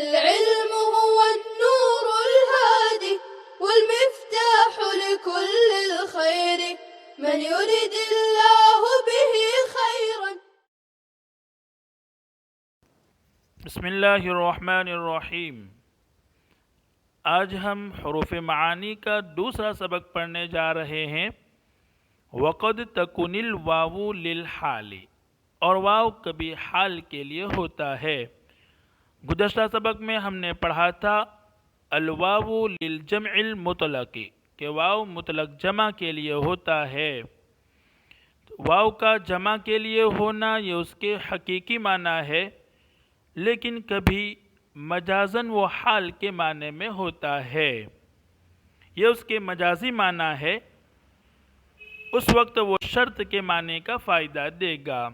العلم هو النور الهادي والمفتاح لكل الخير من يريد الله به خيرا. بسم اللہ الرحمن الرحیم. آج ہم حروف معانی کا دوسرا سبق پڑھنے جا رہے ہیں. وقد تکن الواو للحال، اور واو کبھی حال کے لیے ہوتا ہے. گزشتہ سبق میں ہم نے پڑھا تھا الواو للجمع المطلق، کہ واو مطلق جمع کے لیے ہوتا ہے. واو کا جمع کے لیے ہونا یہ اس کے حقیقی معنی ہے، لیکن کبھی مجازن و حال کے معنی میں ہوتا ہے. یہ اس کے مجازی معنی ہے. اس وقت وہ شرط کے معنی کا فائدہ دے گا.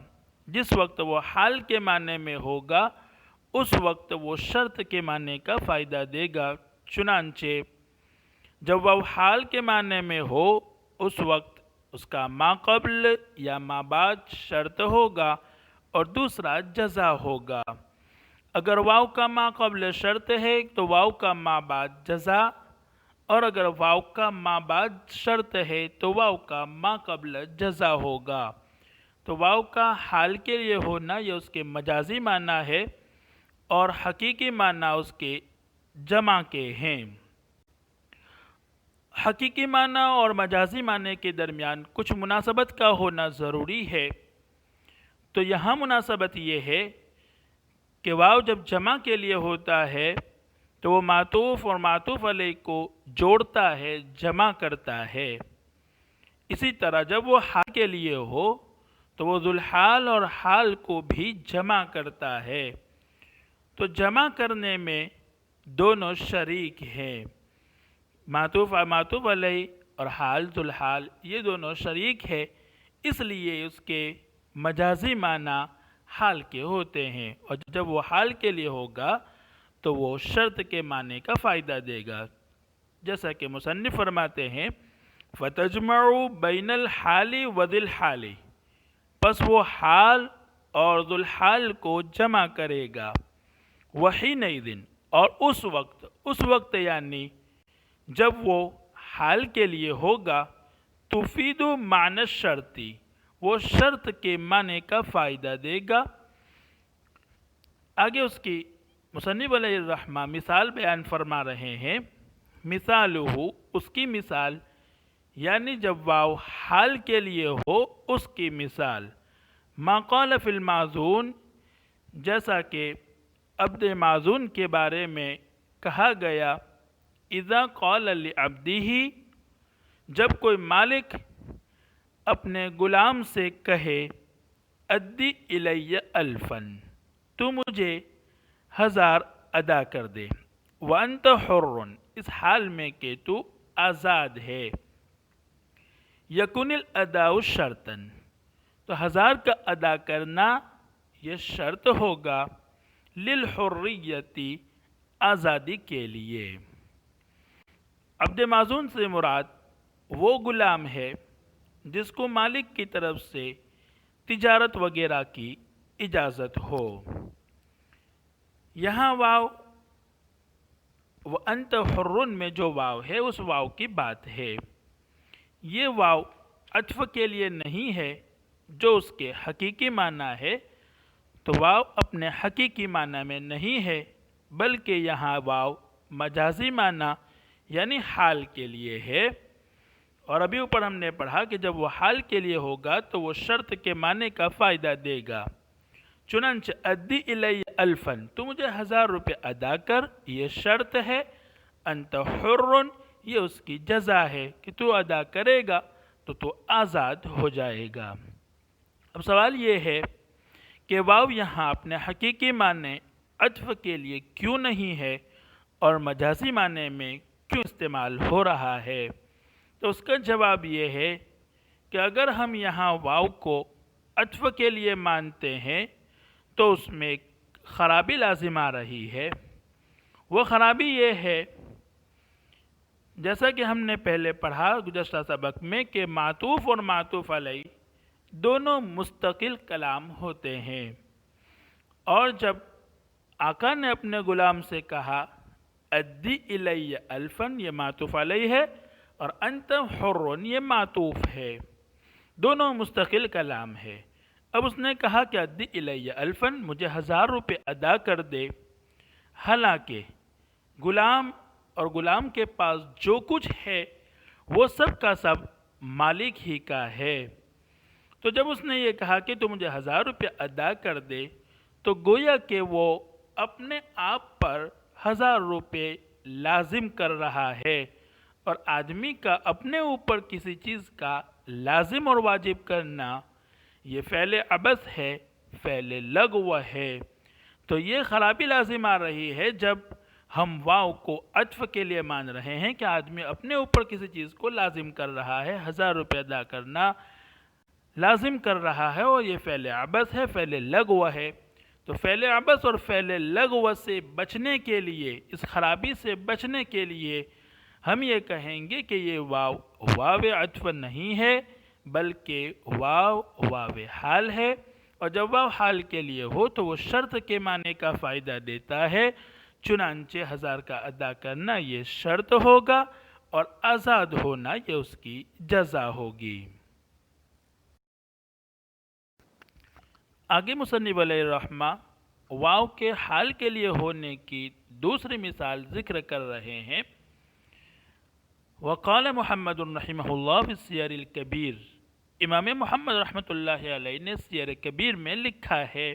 جس وقت وہ حال کے معنی میں ہوگا اس وقت وہ شرط کے معنی کا فائدہ دے گا. چنانچہ جب وہ حال کے معنی میں ہو اس وقت اس کا ما قبل یا ما بعد شرط ہوگا اور دوسرا جزا ہوگا. اگر واو کا ما قبل شرط ہے تو واو کا ما بعد جزا، اور اگر واو کا ما بعد شرط ہے تو واو کا ما قبل جزا ہوگا. تو واو کا حال کے لیے ہونا یہ اس کے مجازی معنی ہے اور حقیقی معنی اس کے جمع کے ہیں. حقیقی معنی اور مجازی معنی کے درمیان کچھ مناسبت کا ہونا ضروری ہے. تو یہاں مناسبت یہ ہے کہ واو جب جمع کے لیے ہوتا ہے تو وہ معطوف اور معطوف علیہ کو جوڑتا ہے، جمع کرتا ہے. اسی طرح جب وہ حال کے لیے ہو تو وہ ذوالحال اور حال کو بھی جمع کرتا ہے. تو جمع کرنے میں دونوں شریک ہیں. معطوف معطوف علیہ اور حال ذوالحال یہ دونوں شریک ہے، اس لیے اس کے مجازی معنی حال کے ہوتے ہیں، اور جب وہ حال کے لیے ہوگا تو وہ شرط کے معنی کا فائدہ دے گا. جیسا کہ مصنف فرماتے ہیں فَتَجْمَعُ بَيْنَ الْحَالِ وَذِي الْحَالِ، پس وہ حال اور ذوالحال کو جمع کرے گا. وَحِينَئِذٍ، اور اس وقت یعنی جب وہ حال کے لیے ہوگا تفید معنی الشرطی، وہ شرط کے معنی کا فائدہ دے گا. آگے اس کی مصنف علیہ الرحمہ مثال بیان فرما رہے ہیں. مثالہ، اس کی مثال یعنی جب واو حال کے لیے ہو اس کی مثال ما قال فی المعزون، جیسا کہ عبد معزون کے بارے میں کہا گیا اذا قال لعبدہ، جب کوئی مالک اپنے غلام سے کہے ادی الی الفا، تو مجھے 1000 ادا کر دے. وانت حر، اس حال میں کہ تو آزاد ہے. یکن الاداء شرطا، تو 1000 کا ادا کرنا یہ شرط ہوگا للحریتی، آزادی کے لیے. عبد معزون سے مراد وہ غلام ہے جس کو مالک کی طرف سے تجارت وغیرہ کی اجازت ہو. یہاں واو وَأَنْتَ حُرٌ میں جو واو ہے اس واو کی بات ہے. یہ واو عطف کے لیے نہیں ہے جو اس کے حقیقی معنی ہے. تو واو اپنے حقیقی معنی میں نہیں ہے، بلکہ یہاں واو مجازی معنی یعنی حال کے لیے ہے. اور ابھی اوپر ہم نے پڑھا کہ جب وہ حال کے لیے ہوگا تو وہ شرط کے معنی کا فائدہ دے گا. چنانچہ ادی الی الفا، تو مجھے 1000 روپے ادا کر، یہ شرط ہے. انت حر، یہ اس کی جزا ہے کہ تو ادا کرے گا تو تو آزاد ہو جائے گا. اب سوال یہ ہے کہ واو یہاں اپنے حقیقی معنی عطف کے لیے کیوں نہیں ہے اور مجازی معنی میں کیوں استعمال ہو رہا ہے؟ تو اس کا جواب یہ ہے کہ اگر ہم یہاں واو کو عطف کے لیے مانتے ہیں تو اس میں خرابی لازم آ رہی ہے. وہ خرابی یہ ہے جیسا کہ ہم نے پہلے پڑھا گزشتہ سبق میں کہ معطوف اور معطوف علیہ دونوں مستقل کلام ہوتے ہیں، اور جب آقا نے اپنے غلام سے کہا ادی الی الفن، یہ معطوف علیہ ہے، اور انت حر، یہ معطوف ہے، دونوں مستقل کلام ہے۔ اب اس نے کہا کہ ادی الی الفن، مجھے 1000 روپے ادا کر دے، حالانکہ غلام اور غلام کے پاس جو کچھ ہے وہ سب کا سب مالک ہی کا ہے۔ تو جب اس نے یہ کہا کہ تو مجھے 1000 روپے ادا کر دے، تو گویا کہ وہ اپنے آپ پر 1000 روپے لازم کر رہا ہے، اور آدمی کا اپنے اوپر کسی چیز کا لازم اور واجب کرنا یہ فعل عبث ہے، فعل لغو ہے۔ تو یہ خرابی لازم آ رہی ہے جب ہم واو کو عطف کے لیے مان رہے ہیں کہ آدمی اپنے اوپر کسی چیز کو لازم کر رہا ہے، 1000 روپے ادا کرنا لازم کر رہا ہے، اور یہ فعل عبث ہے، فعل لغو ہے۔ تو فعل عبث اور فعل لغو سے بچنے کے لیے، اس خرابی سے بچنے کے لیے ہم یہ کہیں گے کہ یہ واو واو عطف نہیں ہے، بلکہ واو واو حال ہے، اور جب واو حال کے لیے ہو تو وہ شرط کے معنی کا فائدہ دیتا ہے، چنانچہ 1000 کا ادا کرنا یہ شرط ہوگا، اور آزاد ہونا یہ اس کی جزا ہوگی۔ آگے مصنف علیہ الرحمہ واو کے حال کے لیے ہونے کی دوسری مثال ذکر کر رہے ہیں۔ وقال محمد رحمہ اللہ فی السیر الکبیر، امام محمد رحمۃ اللہ علیہ نے سیر کبیر میں لکھا ہے،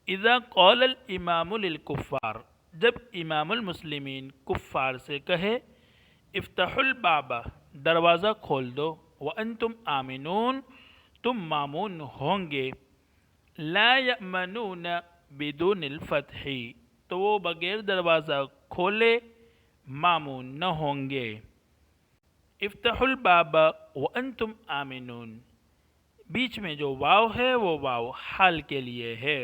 اذا قال الامام للکفار، جب امام المسلمین کفار سے کہے افتحوا الباب، دروازہ کھول دو، وانتم آمنون، تم مامون ہوں گے، لا یأمنون بدون الفتح، تو وہ بغیر دروازہ کھولے مامون نہ ہوں گے۔ افتحوا الباب وانتم آمنون، بیچ میں جو واو ہے وہ واو حال کے لیے ہے،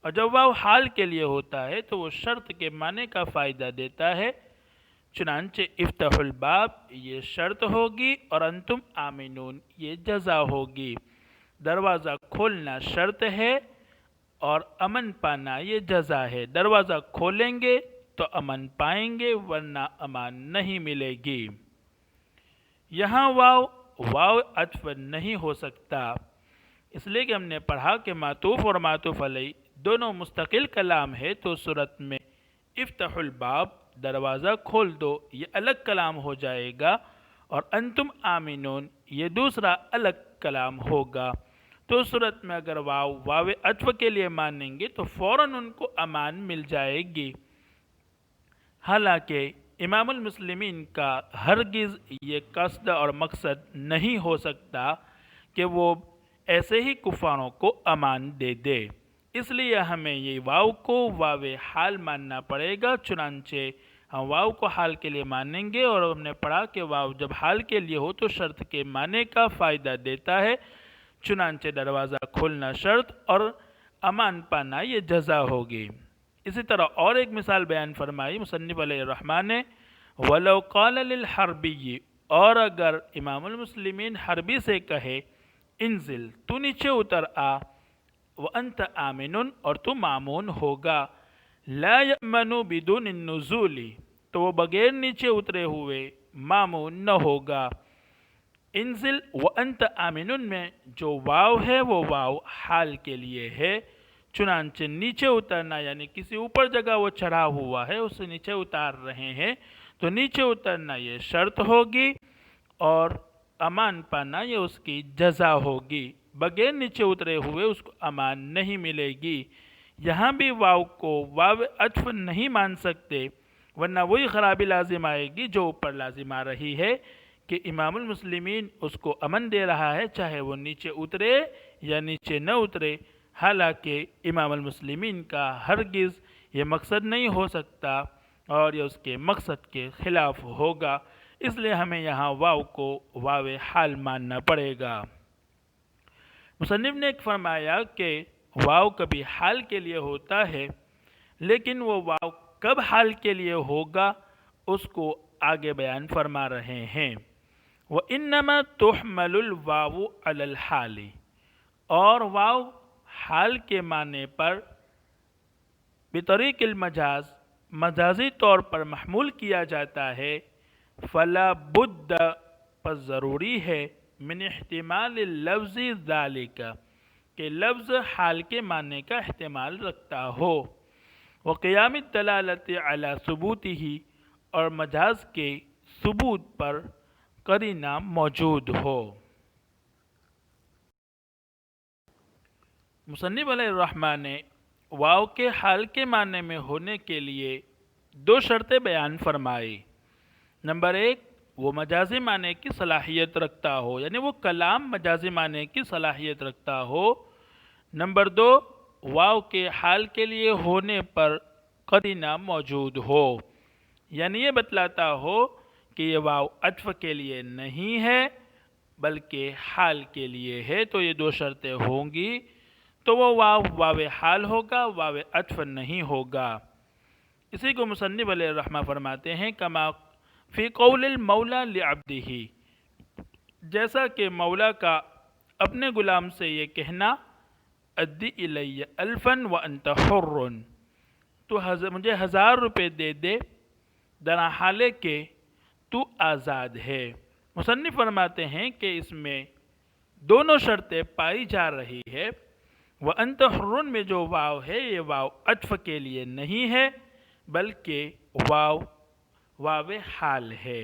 اور جب واو حال کے لیے ہوتا ہے تو وہ شرط کے معنی کا فائدہ دیتا ہے، چنانچہ افتحوا الباب یہ شرط ہوگی، اور انتم آمنون یہ جزا ہوگی۔ دروازہ کھولنا شرط ہے اور امن پانا یہ جزا ہے۔ دروازہ کھولیں گے تو امن پائیں گے، ورنہ امان نہیں ملے گی۔ یہاں واو واو عطف نہیں ہو سکتا، اس لیے کہ ہم نے پڑھا کہ معطوف اور معطوف علیہ دونوں مستقل کلام ہے، تو صورت میں افتحوا الباب دروازہ کھول دو یہ الگ کلام ہو جائے گا، اور انتم آمنون یہ دوسرا الگ کلام ہوگا۔ تو اس صورت میں اگر واو واو عطف کے لیے مانیں گے تو فوراً ان کو امان مل جائے گی، حالانکہ امام المسلمین کا ہرگز یہ قصد اور مقصد نہیں ہو سکتا کہ وہ ایسے ہی کفاروں کو امان دے دے، اس لیے ہمیں یہ واو کو واو حال ماننا پڑے گا۔ چنانچہ ہم واو کو حال کے لیے مانیں گے، اور ہم نے پڑھا کہ واو جب حال کے لیے ہو تو شرط کے معنی کا فائدہ دیتا ہے، چنانچہ دروازہ کھولنا شرط اور امان پانا یہ جزا ہوگی۔ اسی طرح اور ایک مثال بیان فرمائی مصنف علیہ الرحمٰن نے، وَلَوْ قَالَ لِلْحَرْبِيِّ، اور اگر امام المسلمین حربی سے کہے انزل تو نیچے اتر آ، وَأَنْتَ آمِنٌ اور تو مامون ہوگا، لا يأمن بدون النزول، تو وہ بغیر نیچے اترے ہوئے مامون نہ ہوگا۔ انزل وانت آمنون میں جو واو ہے وہ واو حال کے لیے ہے، چنانچہ نیچے اترنا یعنی کسی اوپر جگہ وہ چڑھا ہوا ہے اسے نیچے اتار رہے ہیں، تو نیچے اترنا یہ شرط ہوگی، اور امان پانا یہ اس کی جزا ہوگی۔ بغیر نیچے اترے ہوئے اس کو امان نہیں ملے گی۔ یہاں بھی واو کو واو عطف نہیں مان سکتے، ورنہ وہی خرابی لازم آئے گی جو اوپر لازم آ رہی ہے کہ امام المسلمین اس کو امن دے رہا ہے چاہے وہ نیچے اترے یا نیچے نہ اترے، حالانکہ امام المسلمین کا ہرگز یہ مقصد نہیں ہو سکتا اور یہ اس کے مقصد کے خلاف ہوگا، اس لیے ہمیں یہاں واو کو واو حال ماننا پڑے گا۔ مصنف نے ایک فرمایا کہ واو کبھی حال کے لیے ہوتا ہے، لیکن وہ واو کب حال کے لیے ہوگا اس کو آگے بیان فرما رہے ہیں۔ وَإِنَّمَا تُحْمَلُ الْوَاوُ عَلَى الْحَالِ، اور واو حال کے معنی پر بطریق المجاز مجازی طور پر محمول کیا جاتا ہے، فلا بد پس ضروری ہے من احتمال اللفظ ذالک کہ لفظ حال کے معنی کا احتمال رکھتا ہو، وقیام الدلالت علی ثبوتہ اور مجاز کے ثبوت پر قرینہ موجود ہو۔ مصنف علیہ الرحمہ نے واو کے حال کے معنی میں ہونے کے لیے دو شرطیں بیان فرمائی۔ نمبر ایک، وہ مجازی معنی کی صلاحیت رکھتا ہو، یعنی وہ کلام مجازی معنی کی صلاحیت رکھتا ہو۔ نمبر دو، واو کے حال کے لیے ہونے پر قرینہ موجود ہو، یعنی یہ بتلاتا ہو کہ یہ واو عطف کے لیے نہیں ہے بلکہ حال کے لیے ہے۔ تو یہ دو شرطیں ہوں گی تو وہ واو حال ہوگا، واو عطف نہیں ہوگا۔ اسی کو مصنف علیہ الرحمہ فرماتے ہیں کما فی قول المولا لعبدہ، جیسا کہ مولا کا اپنے غلام سے یہ کہنا ادی الی الفا وانت حر، تو مجھے 1000 روپے دے دے در حالے کہ تو آزاد ہے۔ مصنف فرماتے ہیں کہ اس میں دونوں شرطیں پائی جا رہی ہے۔ وانت حر میں جو واو ہے یہ واو عطف کے لیے نہیں ہے بلکہ واو حال ہے،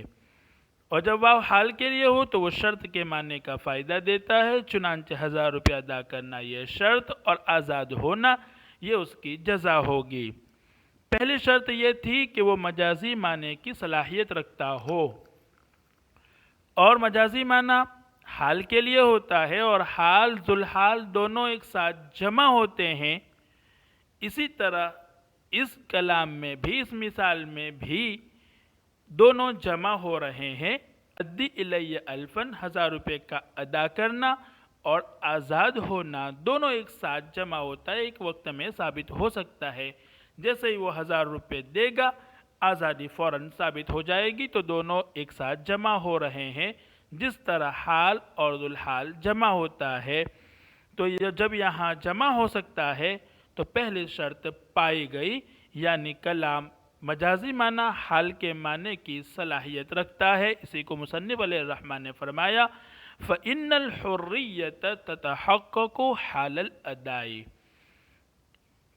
اور جب واو حال کے لیے ہو تو وہ شرط کے معنی کا فائدہ دیتا ہے، چنانچہ 1000 روپے ادا کرنا یہ شرط اور آزاد ہونا یہ اس کی جزا ہوگی۔ پہلی شرط یہ تھی کہ وہ مجازی معنی کی صلاحیت رکھتا ہو، اور مجازی معنی حال کے لیے ہوتا ہے اور حال ذوالحال دونوں ایک ساتھ جمع ہوتے ہیں۔ اسی طرح اس کلام میں بھی، اس مثال میں بھی دونوں جمع ہو رہے ہیں۔ ادی الی الفن 1000 روپے کا ادا کرنا اور آزاد ہونا دونوں ایک ساتھ جمع ہوتا ہے، ایک وقت میں ثابت ہو سکتا ہے۔ جیسے ہی وہ 1000 روپے دے گا آزادی فوراً ثابت ہو جائے گی، تو دونوں ایک ساتھ جمع ہو رہے ہیں جس طرح حال اور ذوالحال جمع ہوتا ہے۔ تو جب یہاں جمع ہو سکتا ہے تو پہلی شرط پائی گئی، یعنی کلام مجازی معنی حال کے معنی کی صلاحیت رکھتا ہے۔ اسی کو مصنف علیہ الرحمہ نے فرمایا فَإِنَّ الْحُرِّيَّةَ تَتَحَقَّقُ حَالَ الْأَدَاءِ،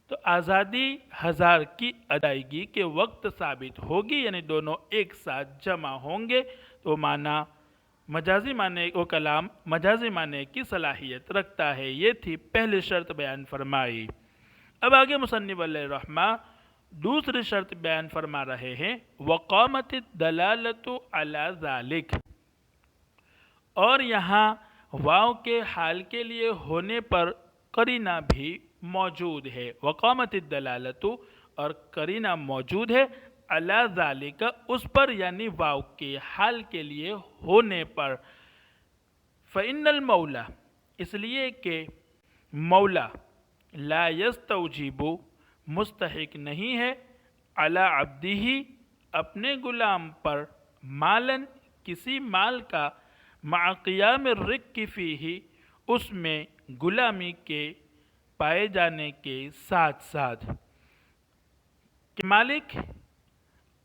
تو آزادی 1000 کی ادائیگی کے وقت ثابت ہوگی، یعنی دونوں ایک ساتھ جمع ہوں گے، تو معنی مجازی معنی کو کلام مجازی معنی کی صلاحیت رکھتا ہے۔ یہ تھی پہلی شرط بیان فرمائی۔ اب آگے مصنف علیہ الرحمہ دوسری شرط بیان فرما رہے ہیں وقامت الدلالۃ علی ذالک، اور یہاں واو کے حال کے لیے ہونے پر قرینہ بھی موجود ہے۔ وقامت الدلالۃ، اور قرینہ موجود ہے علی ذالک، اس پر، یعنی واو کے حال کے لیے ہونے پر۔ فإن المولا، اس لیے کہ مولا لا یستوجب، مستحق نہیں ہے، علی عبدہ، اپنے غلام پر، مالن، کسی مال کا، مع قیام الرق فیہ، اس میں غلامی کے پائے جانے کے ساتھ ساتھ، کہ مالک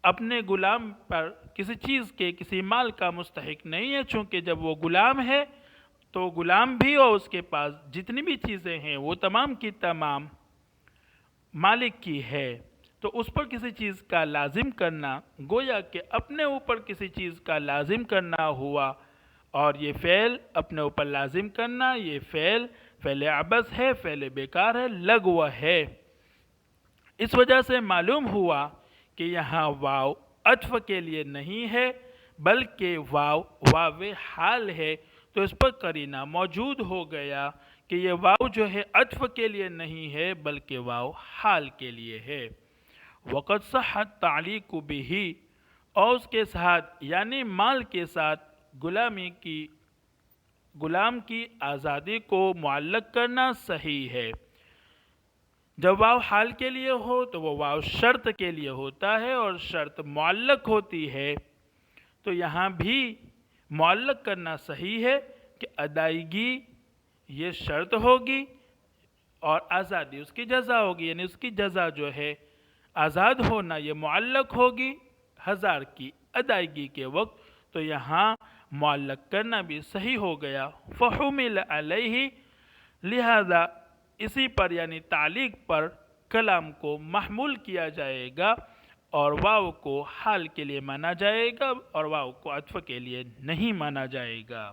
اپنے غلام پر کسی چیز کے، کسی مال کا مستحق نہیں ہے، چونکہ جب وہ غلام ہے تو غلام بھی اور اس کے پاس جتنی بھی چیزیں ہیں وہ تمام کی تمام مالک کی ہے، تو اس پر کسی چیز کا لازم کرنا گویا کہ اپنے اوپر کسی چیز کا لازم کرنا ہوا، اور یہ فعل اپنے اوپر لازم کرنا، یہ فعل عبث ہے، فعل بیکار ہے، لغو ہے۔ اس وجہ سے معلوم ہوا کہ یہاں واو عطف کے لیے نہیں ہے بلکہ واو حال ہے، تو اس پر قرینہ موجود ہو گیا کہ یہ واو جو ہے عطف کے لیے نہیں ہے بلکہ واو حال کے لیے ہے۔ وقد صح التعلیق بہ، اور اس کے ساتھ یعنی مال کے ساتھ غلام کی آزادی کو معلق کرنا صحیح ہے۔ جب واو حال کے لیے ہو تو وہ واو شرط کے لیے ہوتا ہے، اور شرط معلق ہوتی ہے، تو یہاں بھی معلق کرنا صحیح ہے کہ ادائیگی یہ شرط ہوگی، اور آزادی اس کی جزا ہوگی، یعنی اس کی جزا جو ہے آزاد ہونا یہ معلق ہوگی 1000 کی ادائیگی کے وقت، تو یہاں معلق کرنا بھی صحیح ہو گیا۔ فحمل علیہ، لہذا اسی پر یعنی تعلیق پر کلام کو محمول کیا جائے گا اور واو کو حال کے لیے مانا جائے گا اور واو کو عطف کے لیے نہیں مانا جائے گا۔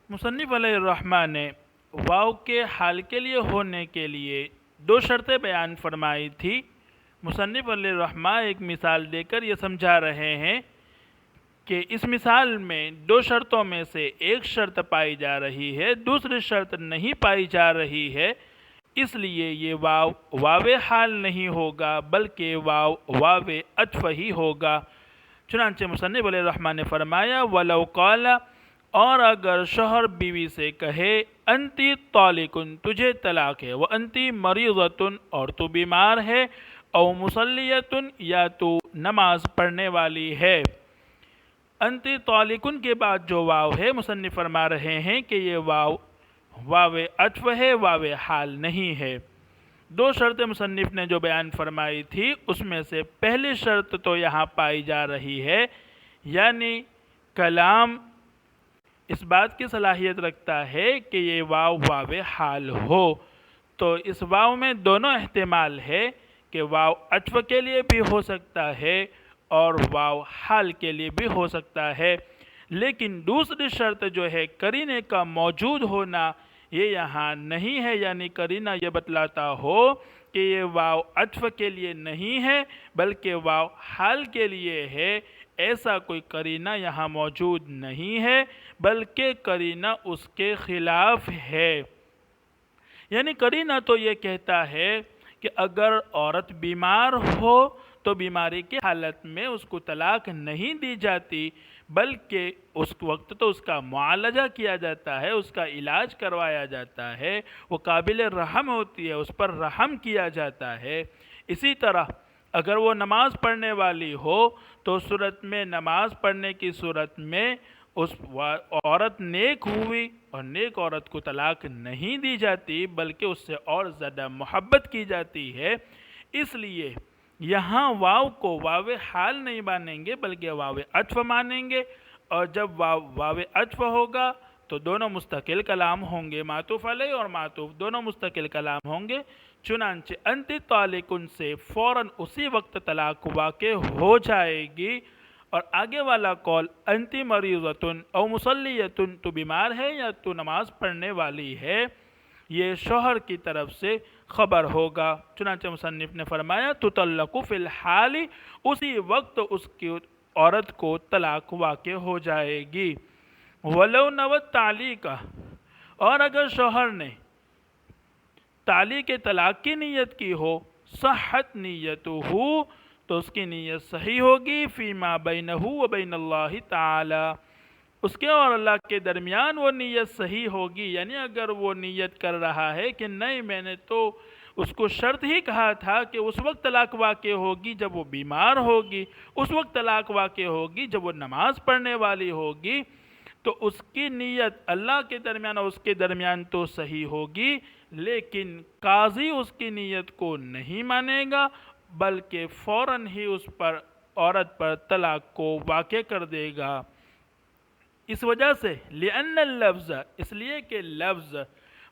مصنف علیہ الرحمٰن نے واو کے حال کے لیے ہونے کے لیے 2 شرطیں بیان فرمائی تھی۔ مصنف علیہ الرحمٰن ایک مثال دے کر یہ سمجھا رہے ہیں کہ اس مثال میں 2 شرطوں میں سے ایک شرط پائی جا رہی ہے، دوسری شرط نہیں پائی جا رہی ہے، اس لیے یہ واو واو حال نہیں ہوگا بلکہ واو واو عطف ہی ہوگا۔ چنانچہ مصنف علیہ الرحمٰن نے فرمایا وَلَوْ قَالَ، اور اگر شوہر بیوی سے کہے انتی طالقن، تجھے طلاق ہے، وانتی مریضۃ، اور تو بیمار ہے، او مصلیۃ، یا تو نماز پڑھنے والی ہے۔ انتی طالقن کے بعد جو واو ہے مصنف فرما رہے ہیں کہ یہ واو واو عطف ہے، واو حال نہیں ہے۔ 2 شرط مصنف نے جو بیان فرمائی تھی اس میں سے پہلی شرط تو یہاں پائی جا رہی ہے، یعنی کلام اس بات کی صلاحیت رکھتا ہے کہ یہ واو واو حال ہو، تو اس واو میں دونوں احتمال ہے کہ واو عطف کے لیے بھی ہو سکتا ہے اور واو حال کے لیے بھی ہو سکتا ہے، لیکن دوسری شرط جو ہے قرینے کا موجود ہونا یہ یہاں نہیں ہے، یعنی قرینہ یہ بتلاتا ہو کہ یہ واو عطف کے لیے نہیں ہے بلکہ واو حال کے لیے ہے، ایسا کوئی قرینہ یہاں موجود نہیں ہے بلکہ قرینہ اس کے خلاف ہے۔ یعنی قرینہ تو یہ کہتا ہے کہ اگر عورت بیمار ہو تو بیماری کی حالت میں اس کو طلاق نہیں دی جاتی بلکہ اس وقت تو اس کا معالجہ کیا جاتا ہے، اس کا علاج کروایا جاتا ہے، وہ قابل رحم ہوتی ہے، اس پر رحم کیا جاتا ہے۔ اسی طرح اگر وہ نماز پڑھنے والی ہو تو صورت میں نماز پڑھنے کی صورت میں اس عورت نیک ہوئی اور نیک عورت کو طلاق نہیں دی جاتی بلکہ اس سے اور زیادہ محبت کی جاتی ہے، اس لیے یہاں واو کو واو حال نہیں مانیں گے بلکہ واو عطف مانیں گے، اور جب واو عطف ہوگا تو دونوں مستقل کلام ہوں گے، معطوف علیہ اور معطوف دونوں مستقل کلام ہوں گے۔ چنانچہ انتی طالقن سے فوراً اسی وقت طلاق واقع ہو جائے گی، اور آگے والا قول انتی مریضۃ او مصلیۃ، تو بیمار ہے یا تو نماز پڑھنے والی ہے، یہ شوہر کی طرف سے خبر ہوگا۔ چنانچہ مصنف نے فرمایا تطلق فی الحال، اسی وقت اس کی عورت کو طلاق واقع ہو جائے گی۔ ولو نوت تعلیق، اور اگر شوہر نے تعلیق طلاق کی نیت کی ہو، صحت نیتہ، تو اس کی نیت صحیح ہوگی، فیما بینہ و بین اللہ تعالی، اس کے اور اللہ کے درمیان وہ نیت صحیح ہوگی، یعنی اگر وہ نیت کر رہا ہے کہ نہیں میں نے تو اس کو شرط ہی کہا تھا کہ اس وقت طلاق واقع ہوگی جب وہ بیمار ہوگی، اس وقت طلاق واقع ہوگی جب وہ نماز پڑھنے والی ہوگی، تو اس کی نیت اللہ کے درمیان اور اس کے درمیان تو صحیح ہوگی، لیکن قاضی اس کی نیت کو نہیں مانے گا بلکہ فوراً ہی اس پر عورت پر طلاق کو واقع کر دے گا۔ اس وجہ سے لأن اللفظ، اس لیے کہ لفظ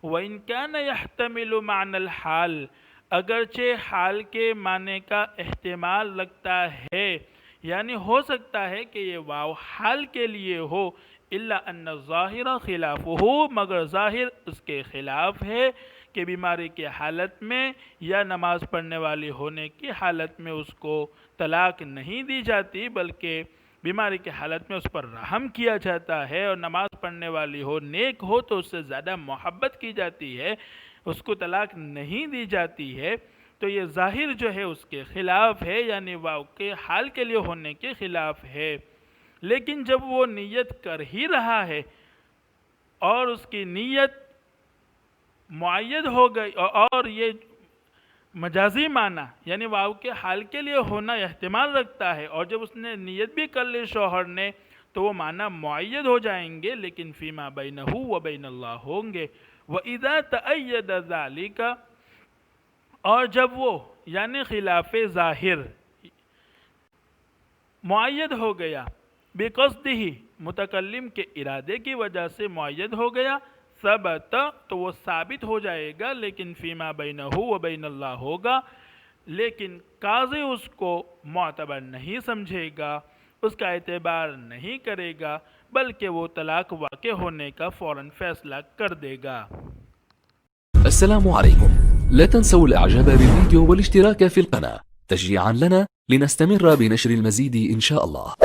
وَإِن كَانَ يَحْتَمِلُ مَعْنَ الْحَالِ، اگرچہ حال کے معنی کا احتمال لگتا ہے، یعنی ہو سکتا ہے کہ یہ واو حال کے لیے ہو، الا ان الظاہر خلافہ، مگر ظاہر اس کے خلاف ہے کہ بیماری کی حالت میں یا نماز پڑھنے والی ہونے کی حالت میں اس کو طلاق نہیں دی جاتی بلکہ بیماری کی حالت میں اس پر رحم کیا جاتا ہے، اور نماز پڑھنے والی ہو نیک ہو تو اس سے زیادہ محبت کی جاتی ہے، اس کو طلاق نہیں دی جاتی ہے، تو یہ ظاہر جو ہے اس کے خلاف ہے، یعنی واو کے حال کے لیے ہونے کے خلاف ہے۔ لیکن جب وہ نیت کر ہی رہا ہے اور اس کی نیت معید ہو گئی اور یہ مجازی معنی یعنی واو کے حال کے لیے ہونا احتمال رکھتا ہے، اور جب اس نے نیت بھی کر لی شوہر نے تو وہ معنی معید ہو جائیں گے، لیکن فیما بینہ و بین اللہ ہوں گے۔ وَإِذَا تَأَيَّدَ ذَلِكَ، اور جب وہ یعنی خلاف ظاہر معید ہو گیا، بِقَصْدِهِ متکلم کے ارادے کی وجہ سے معید ہو گیا، ثبت تو وہ ثابت ہو جائے گا، لیکن فیما بینہ و بین اللہ ہوگا، لیکن قاضی اس کو معتبر نہیں سمجھے گا، اس کا اعتبار نہیں کرے گا، بلکہ وہ طلاق واقع ہونے کا فوراً فیصلہ کر دے گا۔ السلام عليكم. لا تنسوا الاعجاب بالفيديو والاشتراك في القناة تشجيعا لنا لنستمر بنشر المزيد إن شاء الله.